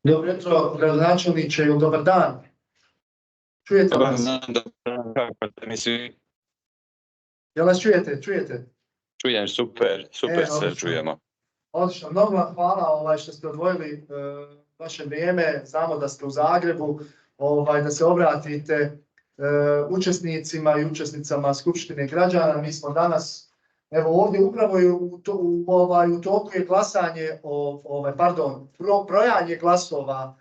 Dobro jutro, gradonačelniče, ili dobar dan. Čujete Dobar nas? dan, kako ste mi svi? Jel nas čujete? Čujete? Čujem, super se odlično. čujemo. Odlično, mnogo vam hvala što ste odvojili vaše vrijeme. Znamo da ste u Zagrebu, da se obratite učesnicima i učesnicama Skupštine građana. Mi smo danas, evo ovdje upravo je u toku je glasanje, brojanje glasova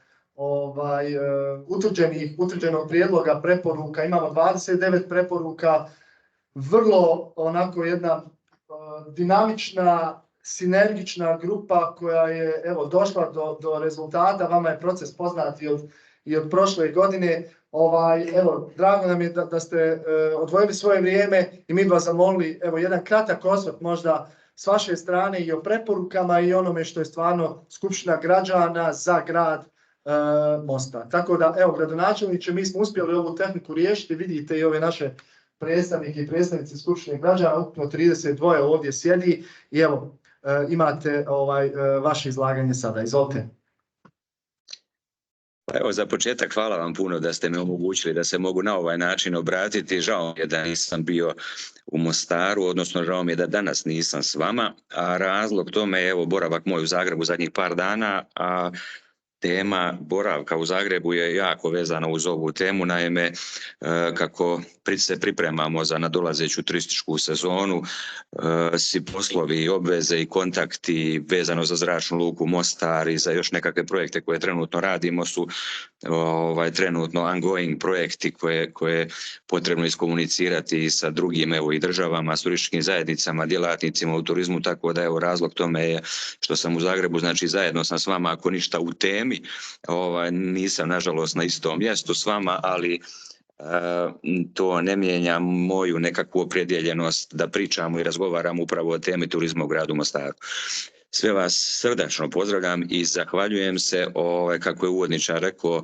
utvrđenog prijedloga preporuka. Imamo 29 preporuka, vrlo onako jedna dinamična, sinergična grupa koja je došla do rezultata. Vama je proces poznat i od prošle godine. Drago nam je da ste odvojili svoje vrijeme i mi bi vas zamolili jedan kratak osvrt možda s vaše strane i o preporukama i onome što je stvarno Skupština građana za grad Mostar. Tako da, gradonačelniče, mi smo uspjeli ovu tehniku riješiti. Vidite i ove naše predstavnike i predstavnice Skupštine građana, ukupno 32 ovdje sjedi i imate vaše izlaganje sada. Izvolite. Evo, za početak hvala vam puno da ste mi omogućili da se mogu na ovaj način obratiti. Žao mi je da nisam bio u Mostaru, odnosno žao mi je da danas nisam s vama, a razlog tome je boravak moj u Zagrebu zadnjih par dana, a tema boravka u Zagrebu je jako vezana uz ovu temu. Naime, kako se pripremamo za nadolazeću turističku sezonu, svi poslovi i obveze i kontakti vezano za zračnu luku Mostar i za još nekakve projekte koje trenutno radimo su trenutno ongoing projekti koje je potrebno iskomunicirati sa drugim i državama, s turističkim zajednicama, djelatnicima u turizmu, tako da razlog tome je što sam u Zagrebu, znači zajedno sam s vama, ako ništa u temi, nisam nažalost na istom mjestu s vama, ali to ne mijenja moju nekakvu opredjeljenost da pričamo i razgovaramo upravo o temi turizma u gradu Mostaru. Sve vas srdačno pozdravljam i zahvaljujem se, kako je uvodničar rekao,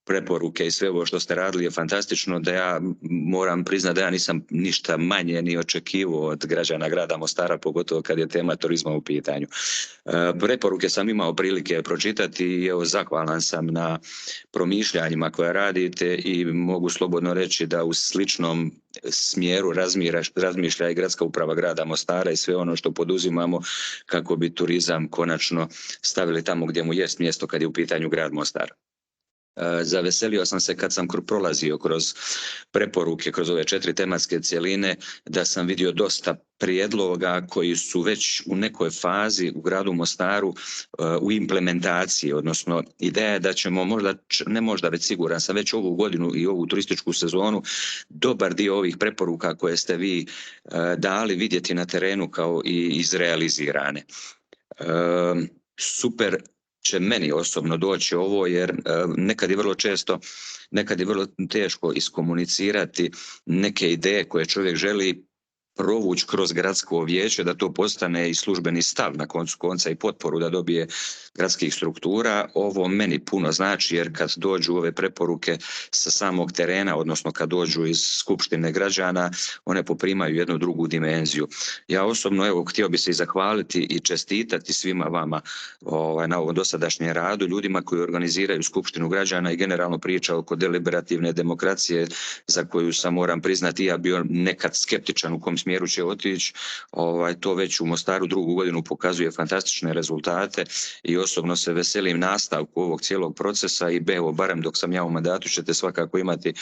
preporuke i sve ovo što ste radili je fantastično, da ja moram priznati da ja nisam ništa manje ni očekivao od građana grada Mostara, pogotovo kad je tema turizma u pitanju. Preporuke sam imao prilike pročitati i zahvalan sam na promišljanjima koje radite i mogu slobodno reći da u sličnom smjeru razmišlja i gradska uprava grada Mostara i sve ono što poduzimamo kako bi turizam konačno stavili tamo gdje mu jest mjesto kad je u pitanju grad Mostar. Zaveselio sam se kad sam prolazio kroz preporuke, kroz ove 4 tematske cjeline, da sam vidio dosta prijedloga koji su već u nekoj fazi u gradu Mostaru u implementaciji, odnosno ideja je da ćemo već siguran sam već ovu godinu i ovu turističku sezonu dobar dio ovih preporuka koje ste vi dali vidjeti na terenu kao i izrealizirane. Super će meni osobno doći ovo, jer nekad je vrlo teško iskomunicirati neke ideje koje čovjek želi provući kroz gradsko vijeće, da to postane i službeni stav na koncu konca i potporu da dobije gradskih struktura. Ovo meni puno znači, jer kad dođu ove preporuke sa samog terena, odnosno kad dođu iz Skupštine građana, one poprimaju jednu drugu dimenziju. Ja osobno, htio bi se i zahvaliti i čestitati svima vama na ovom dosadašnjem radu, ljudima koji organiziraju Skupštinu građana i generalno priča oko deliberativne demokracije, za koju sam, moram priznati, ja bio nekad skeptičan u kom smjeru će otići. To već u Mostaru drugu godinu pokazuje fantastične rezultate i osobno se veselim nastavku ovog cijelog procesa i barem dok sam ja u mandatu ćete svakako imati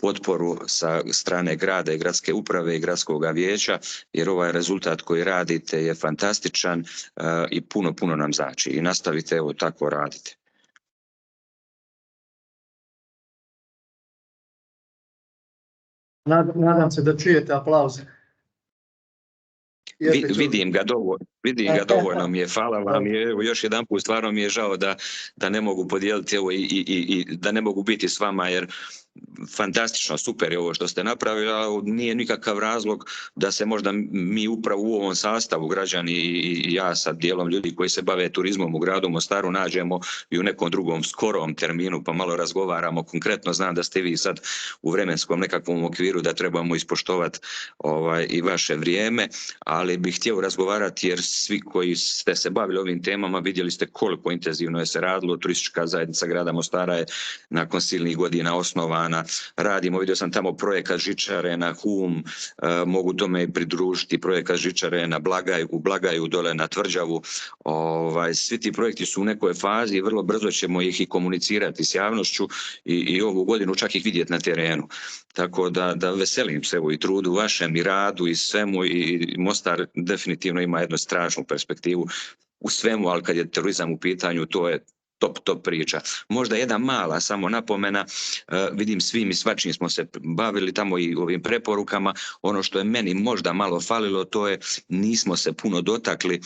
potporu sa strane grada i gradske uprave i gradskog vijeća, jer ovaj rezultat koji radite je fantastičan i puno nam znači i nastavite tako raditi. Nadam se da čujete aplauze. Vidim ga dovoljno mi je, hvala vam. Još jedan put stvarno mi je žao da ne mogu podijeliti i da ne mogu biti s vama, jer fantastično, super je ovo što ste napravili, ali nije nikakav razlog da se možda mi upravo u ovom sastavu, građani i ja sa dijelom ljudi koji se bave turizmom u gradu Mostaru, nađemo i u nekom drugom skorom terminu pa malo razgovaramo. Konkretno znam da ste vi sad u vremenskom nekakvom okviru da trebamo ispoštovati i vaše vrijeme, ali bih htio razgovarati jer svi koji ste se bavili ovim temama vidjeli ste koliko intenzivno je se radilo. Turistička zajednica grada Mostara je nakon silnih godina osnovana. Radimo, vidio sam tamo projekat žičare na Hum, mogu tome pridružiti projekat žičare u Blagaju dole na Tvrđavu. Svi ti projekti su u nekoj fazi i vrlo brzo ćemo ih i komunicirati s javnošću i ovu godinu čak ih vidjeti na terenu. Tako da veselim se i trudu vašem i radu i svemu, i Mostar definitivno ima jednu strašnu perspektivu u svemu, ali kad je turizam u pitanju to je top priča. Možda jedna mala samo napomena, vidim svim i svačim smo se bavili tamo i ovim preporukama. Ono što je meni možda malo falilo, to je nismo se puno dotakli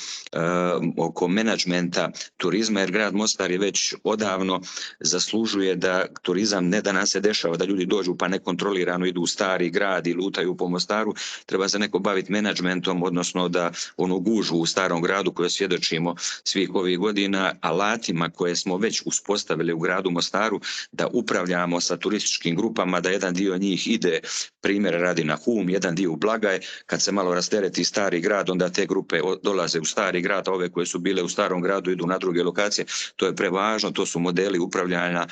oko menadžmenta turizma, jer grad Mostar je već odavno zaslužuje da turizam, ne da nam se dešava da ljudi dođu pa nekontrolirano idu u stari grad i lutaju po Mostaru, treba se neko baviti menadžmentom, odnosno da onu gužvu u starom gradu koju svjedočimo svih ovih godina, alatima koje smo već uspostavili u gradu Mostaru, da upravljamo sa turističkim grupama, da jedan dio njih ide, primjer radi na Hum, jedan dio u Blagaj. Kad se malo rastereti stari grad, onda te grupe dolaze u stari grad, a ove koje su bile u starom gradu idu na druge lokacije. To je prevažno, to su modeli upravljanja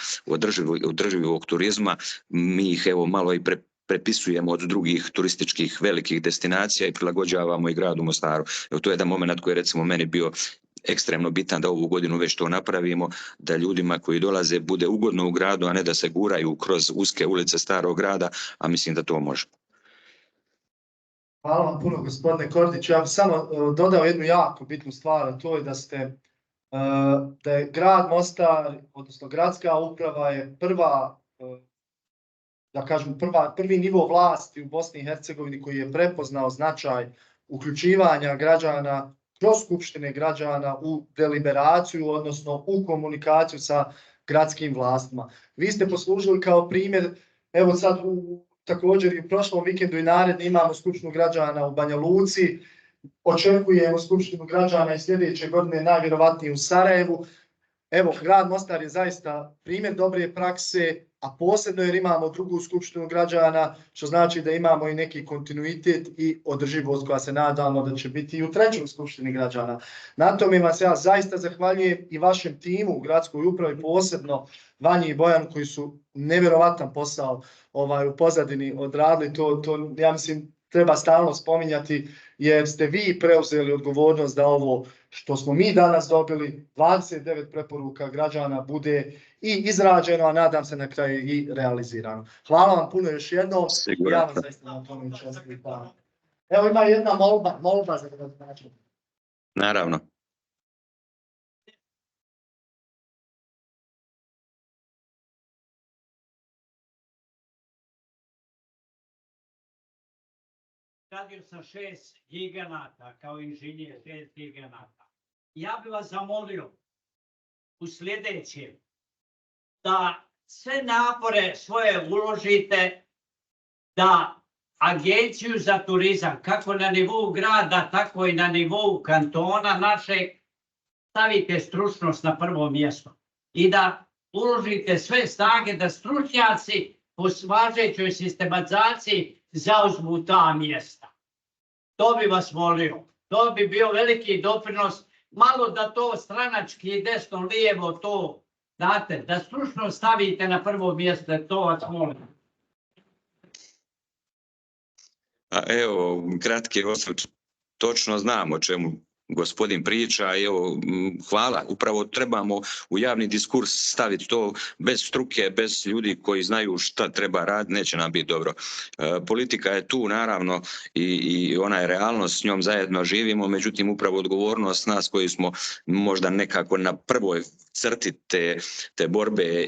održivog turizma. Mi ih malo i prepisujemo od drugih turističkih velikih destinacija i prilagođavamo i gradu Mostaru. To je jedan moment koji je recimo meni bio ekstremno bitan da ovu godinu već to napravimo, da ljudima koji dolaze bude ugodno u gradu, a ne da se guraju kroz uske ulice starog grada, a mislim da to može. Hvala vam puno, gospodine Kordić. Ja bih samo dodao jednu jako bitnu stvar, a to je da je grad Mostar, odnosno gradska uprava je prvi nivo vlasti u Bosni i Hercegovini koji je prepoznao značaj uključivanja građana kroz skupštine građana u deliberaciju, odnosno u komunikaciju sa gradskim vlastima. Vi ste poslužili kao primjer, evo sad također i u prošlom vikendu i naredni imamo skupštinu građana u Banja Luci, očekujemo skupštinu građana i sljedeće godine najvjerovatnije u Sarajevu. Evo, grad Mostar je zaista primjer dobre prakse, a posebno jer imamo drugu skupštinu građana, što znači da imamo i neki kontinuitet i održivost koja se nadamo da će biti i u trećoj skupštini građana. Na tome vas ja zaista zahvaljujem i vašem timu u gradskoj upravi, posebno Vanji i Bojanu koji su nevjerovatan posao u pozadini odradili. To ja mislim treba stalno spominjati, jer ste vi preuzeli odgovornost da ovo što smo mi danas dobili, 29 preporuka građana, bude i izrađeno, a nadam se na kraju i realizirano. Hvala vam puno još jednom. Ja vam zaista na tome čestitam. Evo ima jedna molba za gradonačelnika. Naravno. Radio sam 6 giganata, kao inženjer 6 giganata. Ja bih vas zamolio u sljedećem da sve napore svoje uložite da Agenciju za turizam, kako na nivou grada, tako i na nivou kantona našeg, stavite stručnost na prvo mjesto i da uložite sve snage da stručnjaci po važećoj sistematizaciji zauzmu ta mjesta. To bi vas molio. To bi bio veliki doprinos. Malo da to stranački desno lijevo to, znate, da stručno stavite na prvo mjesto, to vas molim. Evo, kratki osvrt, točno znam o čemu gospodin priča i evo, hvala, upravo trebamo u javni diskurs staviti to bez struke, bez ljudi koji znaju šta treba raditi, neće nam biti dobro. Politika je tu naravno i ona je realnost, s njom zajedno živimo, međutim upravo odgovornost nas koji smo možda nekako na prvoj crti te borbe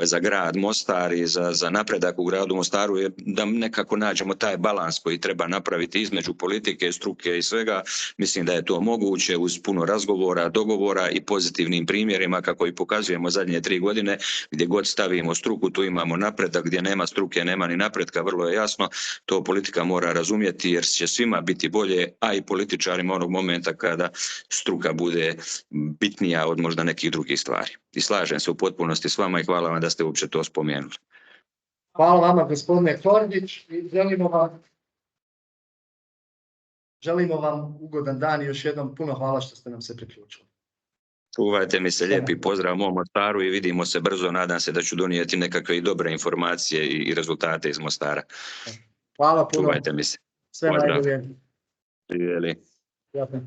za grad Mostar i za napredak u gradu Mostaru je da nekako nađemo taj balans koji treba napraviti između politike, struke i svega. Mislim da je to moguće uz puno razgovora, dogovora i pozitivnim primjerima kako i pokazujemo zadnje 3 godine. Gdje god stavimo struku, tu imamo napredak, gdje nema struke, nema ni napretka, vrlo je jasno. To politika mora razumjeti jer će svima biti bolje, a i političarima onog momenta kada struka bude bitnija od možda nekih drugih stvari. I slažem se u potpunosti s vama i hvala vam da ste uopće to spomenuli. Hvala vama, gospodine Kordić, i želimo vam ugodan dan i još jednom puno hvala što ste nam se priključili. Čuvajte mi se, lijepi pozdrav mom Mostaru i vidimo se brzo. Nadam se da ću donijeti nekakve i dobre informacije i rezultate iz Mostara. Hvala puno. Čuvajte mi se. Sve najbolje. Živjeli. Prijatno.